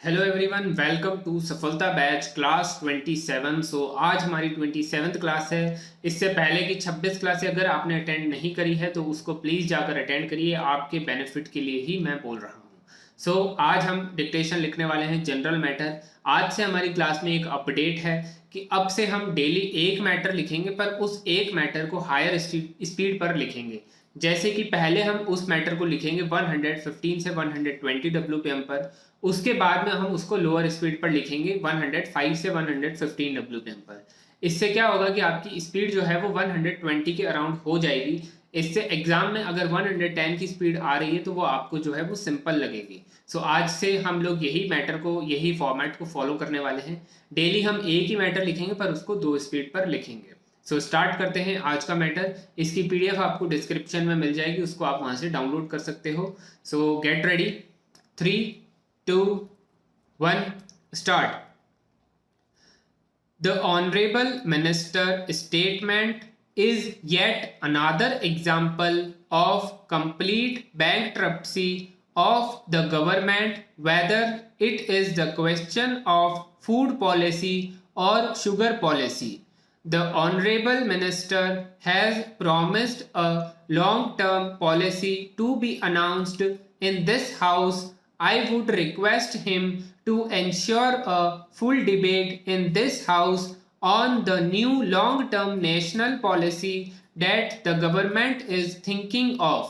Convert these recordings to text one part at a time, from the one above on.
Hello everyone, welcome to सफलता batch class 27। आज हमारी 27th क्लास है। इससे पहले की 26 क्लासें अगर आपने अटेंड नहीं करी है तो उसको प्लीज़ जाकर अटेंड करिए, आपके बेनिफिट के लिए ही मैं बोल रहा हूँ। आज हम डिक्टेशन लिखने वाले हैं जनरल मैटर। आज से हमारी क्लास में एक अपडेट है कि अब से हम डेली एक मैटर लिखेंगे, पर उस एक मैटर को हायर स्पीड पर लिखेंगे। जैसे कि पहले हम उस मैटर को लिखेंगे 115 से 120 WPM पर, उसके बाद में हम उसको लोअर स्पीड पर लिखेंगे 105 से 115 WPM पर। इससे क्या होगा कि आपकी स्पीड जो है वो 120 के अराउंड हो जाएगी। इससे एग्जाम में अगर 110 की स्पीड आ रही है तो वो आपको जो है वो सिंपल लगेगी। आज से हम लोग यही मैटर को, यही फॉर्मेट को फॉलो करने वाले हैं। डेली हम एक ही मैटर लिखेंगे पर उसको 2 स्पीड पर लिखेंगे। स्टार्ट करते हैं आज का मैटर। इसकी पीडीएफ आपको डिस्क्रिप्शन में मिल जाएगी, उसको आप वहां से डाउनलोड कर सकते हो। Get ready, 3 2 1 start. The Honorable Minister statement is yet another example of complete bankruptcy of the government, whether it is the question of food policy or sugar policy. The Honorable Minister has promised a long-term policy to be announced in this House. I would request him to ensure a full debate in this House on the new long-term national policy that the government is thinking of.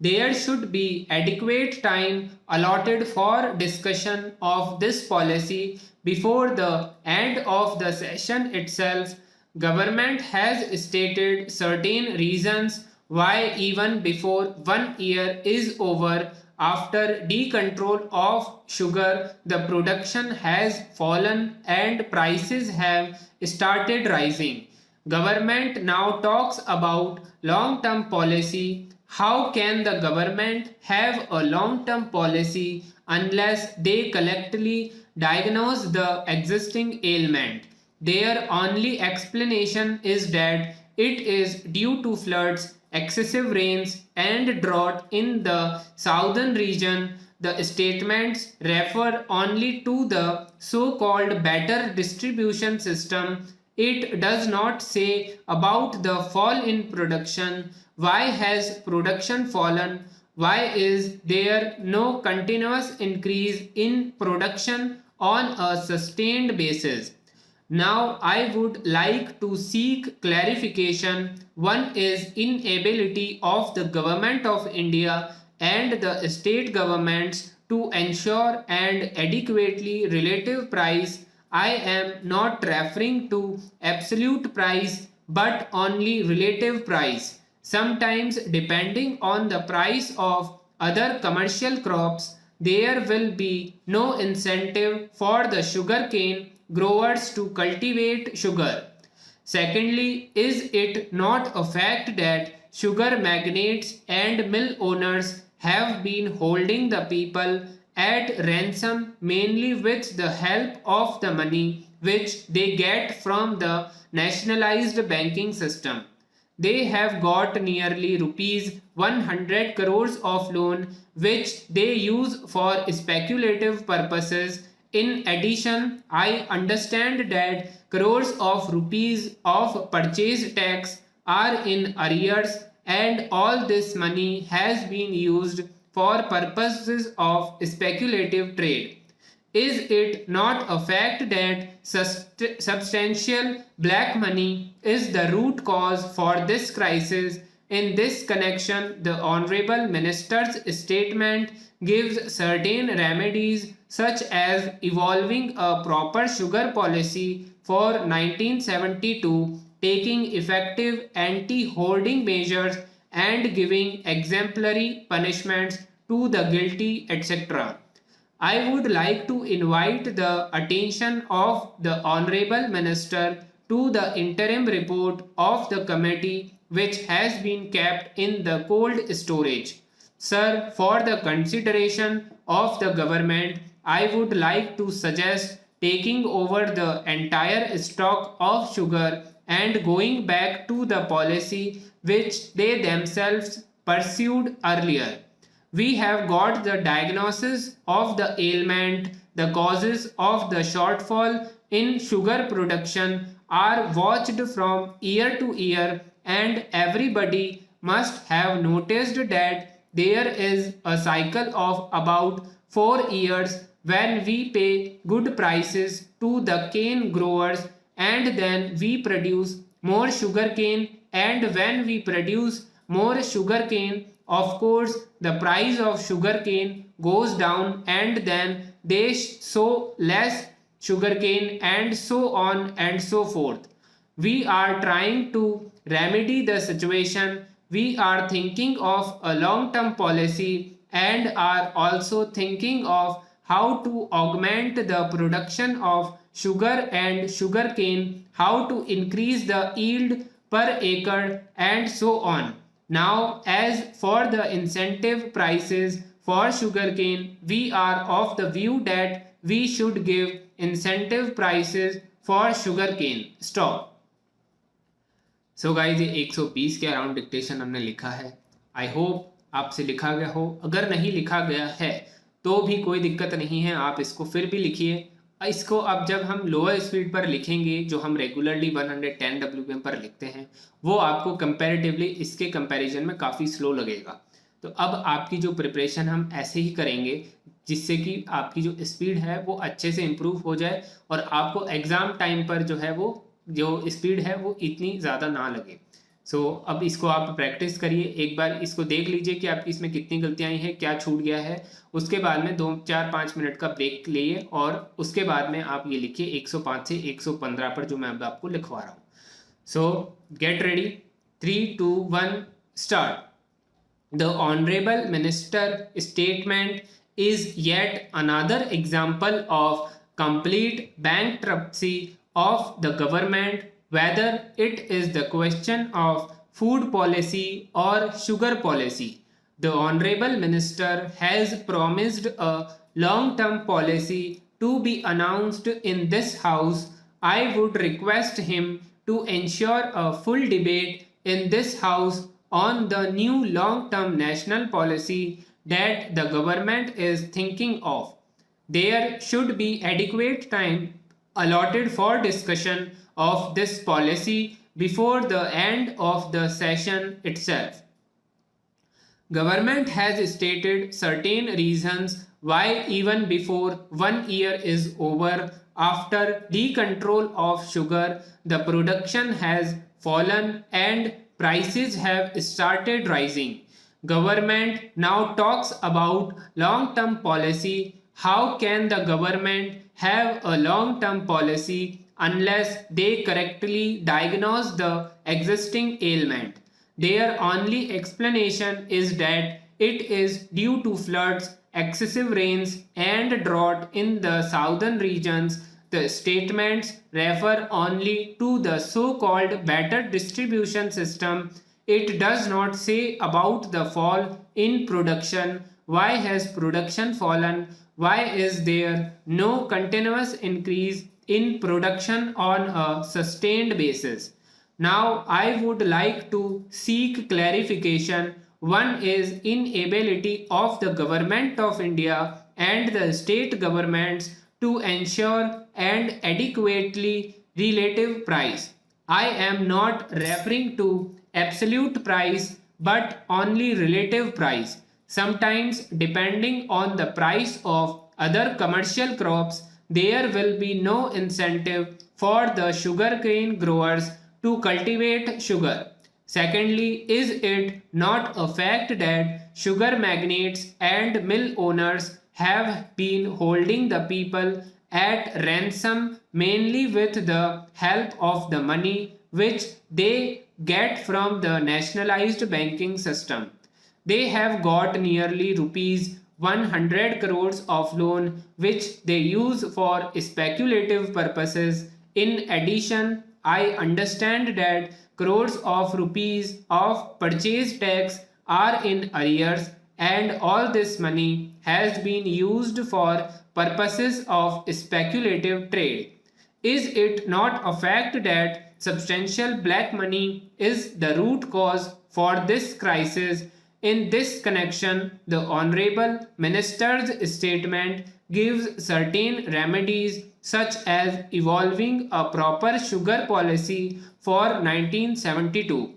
There should be adequate time allotted for discussion of this policy before the end of the session itself. Government has stated certain reasons why even before 1 year is over, after decontrol of sugar, the production has fallen and prices have started rising. Government now talks about long-term policy. How can the government have a long-term policy unless they collectively diagnose the existing ailment? Their only explanation is that it is due to floods, excessive rains and drought in the southern region. The statements refer only to the so-called better distribution system. It does not say about the fall in production. Why has production fallen? Why is there no continuous increase in production on a sustained basis? Now I would like to seek clarification. One is inability of the government of India and the state governments to ensure an adequately relative price. I am not referring to absolute price but only relative price. Sometimes, depending on the price of other commercial crops, there will be no incentive for the sugarcane growers to cultivate sugar. Secondly, is it not a fact that sugar magnates and mill owners have been holding the people at ransom mainly with the help of the money which they get from the nationalized banking system? They have got nearly rupees 100 crores of loan which they use for speculative purposes. In addition, I understand that crores of rupees of purchase tax are in arrears and all this money has been used for purposes of speculative trade. Is it not a fact that substantial black money is the root cause for this crisis? In this connection, the Honorable Minister's statement gives certain remedies such as evolving a proper sugar policy for 1972, taking effective anti-hoarding measures and giving exemplary punishments to the guilty, etc. I would like to invite the attention of the Honorable Minister to the interim report of the committee which has been kept in the cold storage. Sir, for the consideration of the government, I would like to suggest taking over the entire stock of sugar and going back to the policy which they themselves pursued earlier. We have got the diagnosis of the ailment, the causes of the shortfall in sugar production are watched from year to year, and everybody must have noticed that there is a cycle of about 4 years when we pay good prices to the cane growers, and then we produce more sugar cane, and when we produce more sugar cane, of course the price of sugar cane goes down, and then they sow less sugarcane, and so on and so forth. We are trying to remedy the situation. We are thinking of a long term policy and are also thinking of how to augment the production of sugar and sugarcane, how to increase the yield per acre, and so on. Now, as for the incentive prices for sugarcane, we are of the view that we should give incentive prices for sugarcane. Stop. So guys ये 120 के around dictation हमने लिखा है. I hope आपसे लिखा गया हो. अगर नहीं लिखा गया है तो भी कोई दिक्कत नहीं है, आप इसको फिर भी लिखिए. इसको अब जब हम लोअर स्पीड पर लिखेंगे, जो हम रेगुलरली 110 WPM पर लिखते हैं, वो आपको कंपैरेटिवली इसके कंपैरिजन में काफ़ी स्लो लगेगा. तो अब आपकी जो प्रिपरेशन हम ऐसे ही करेंगे जिससे कि आपकी जो स्पीड है वो अच्छे से इम्प्रूव हो जाए और आपको एग्ज़ाम टाइम पर जो है वो जो स्पीड है वो इतनी ज़्यादा ना लगे. सो अब इसको आप प्रैक्टिस करिए, एक बार इसको देख लीजिए कि आपकी इसमें कितनी गलतियाँ आई हैं, क्या छूट गया है. उसके बाद में 2-4-5 मिनट का ब्रेक लिए और उसके बाद में आप ये लिखिए 105 से 115 पर, जो मैं अब आपको लिखवा रहा हूँ. सो get ready. 3, 2, 1 start. The Honorable Minister statement is yet another example of complete bankruptcy of the government, whether it is the question of food policy or sugar policy. The Honorable Minister has promised a long-term policy to be announced in this House. I would request him to ensure a full debate in this House on the new long-term national policy that the government is thinking of. There should be adequate time allotted for discussion of this policy before the end of the session itself. Government has stated certain reasons why even before 1 year is over, after decontrol of sugar, the production has fallen and prices have started rising. Government now talks about long-term policy. How can the government have a long-term policy unless they correctly diagnose the existing ailment? Their only explanation is that it is due to floods, excessive rains, and drought in the southern regions. The statements refer only to the so-called better distribution system. It does not say about the fall in production. Why has production fallen? Why is there no continuous increase in production on a sustained basis? Now I would like to seek clarification. One is inability of the government of India and the state governments to ensure and adequately relative price. I am not referring to absolute price but only relative price. Sometimes, depending on the price of other commercial crops, there will be no incentive for the sugarcane growers to cultivate sugar. Secondly, is it not a fact that sugar magnates and mill owners have been holding the people at ransom mainly with the help of the money which they get from the nationalized banking system? They have got nearly rupees 100 crores of loan which they use for speculative purposes. In addition, I understand that crores of rupees of purchase tax are in arrears, and all this money has been used for purposes of speculative trade. Is it not a fact that substantial black money is the root cause for this crisis? In this connection, the Honorable Minister's statement gives certain remedies such as evolving a proper sugar policy for 1972,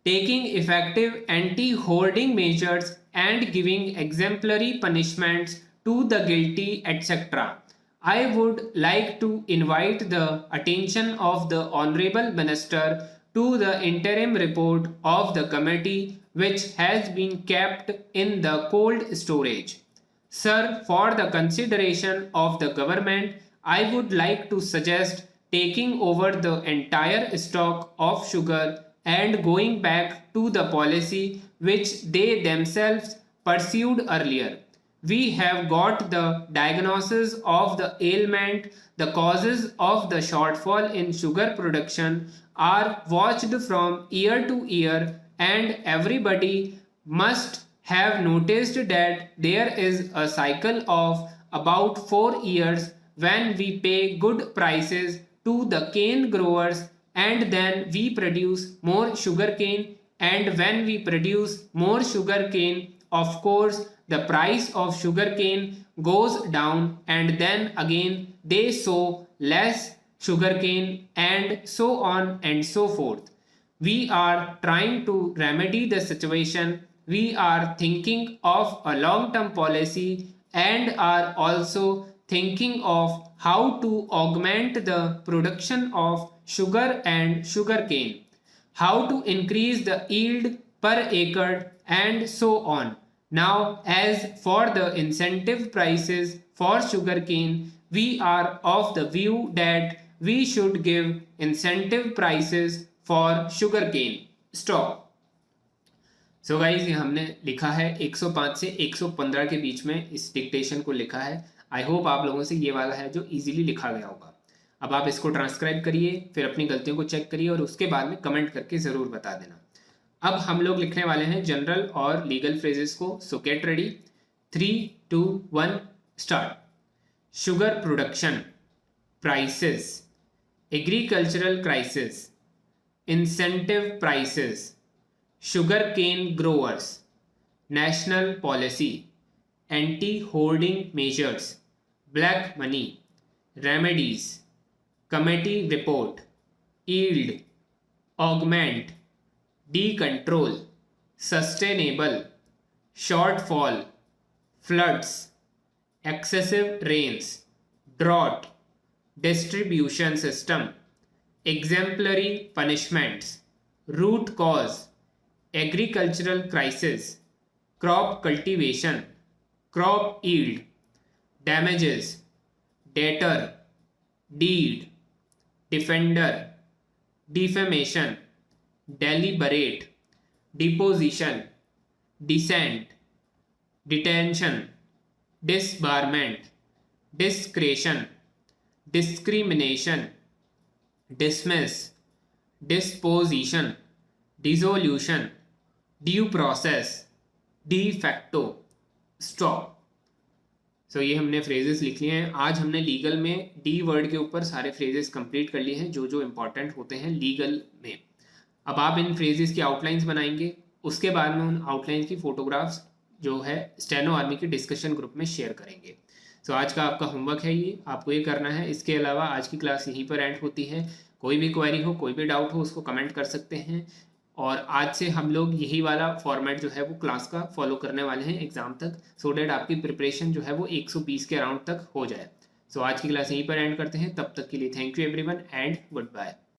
taking effective anti-hoarding measures and giving exemplary punishments to the guilty, etc. I would like to invite the attention of the Honorable Minister to the interim report of the committee which has been kept in the cold storage. Sir, for the consideration of the government, I would like to suggest taking over the entire stock of sugar and going back to the policy which they themselves pursued earlier. We have got the diagnosis of the ailment, the causes of the shortfall in sugar production are watched from year to year, and everybody must have noticed that there is a cycle of about 4 years when we pay good prices to the cane growers and then we produce more sugarcane, and when we produce more sugarcane, of course the price of sugarcane goes down, and then again they sow less sugarcane, and so on and so forth. We are trying to remedy the situation. We are thinking of a long term policy and are also thinking of how to augment the production of sugar and sugarcane, how to increase the yield per acre, and so on. Now, as for the incentive prices for sugarcane, we are of the view that we should give incentive prices for sugarcane. Stop. So guys ये हमने लिखा है 105 से 115 के बीच में इस dictation को लिखा है. आई होप आप लोगों से ये वाला है जो इजीली लिखा गया होगा. अब आप इसको ट्रांसक्राइब करिए, फिर अपनी गलतियों को चेक करिए और उसके बाद में कमेंट करके ज़रूर बता देना. अब हम लोग लिखने वाले हैं जनरल और लीगल फ्रेजेस को. सो get ready. 3, 2, 1 start. Sugar production, prices, agricultural crisis, incentive prices, sugarcane growers, national policy, anti-hoarding measures, black money, remedies, committee report, yield, augment, decontrol, sustainable, shortfall, floods, excessive rains, drought, distribution system, exemplary punishments, root cause, agricultural crisis, crop cultivation, crop yield, damages, debtor, deed, defender, defamation, deliberate, deposition, dissent, detention, disbarment, discretion, discrimination, dismiss, disposition, dissolution, due process, de facto, stop. So ये हमने phrases लिख लिए हैं. आज हमने legal में D word के ऊपर सारे फ्रेजेस कंप्लीट कर लिए हैं जो जो इंपॉर्टेंट होते हैं लीगल में. अब आप इन फ्रेजेस की आउटलाइंस बनाएंगे, उसके बाद में उन आउटलाइंस की फोटोग्राफ्स जो है स्टेनो आर्मी के डिस्कशन ग्रुप में शेयर करेंगे. सो आज का आपका होमवर्क है ये, आपको ये करना है. इसके अलावा आज की क्लास यहीं पर एंड होती है. कोई भी क्वेरी हो, कोई भी डाउट हो, उसको कमेंट कर सकते हैं. और आज से हम लोग यही वाला फॉर्मेट जो है वो क्लास का फॉलो करने वाले हैं एग्जाम तक, सो डैट आपकी प्रिपरेशन जो है वो 120 के अराउंड तक हो जाए. सो आज की क्लास यहीं पर एंड करते हैं. तब तक के लिए thank you everyone and good bye.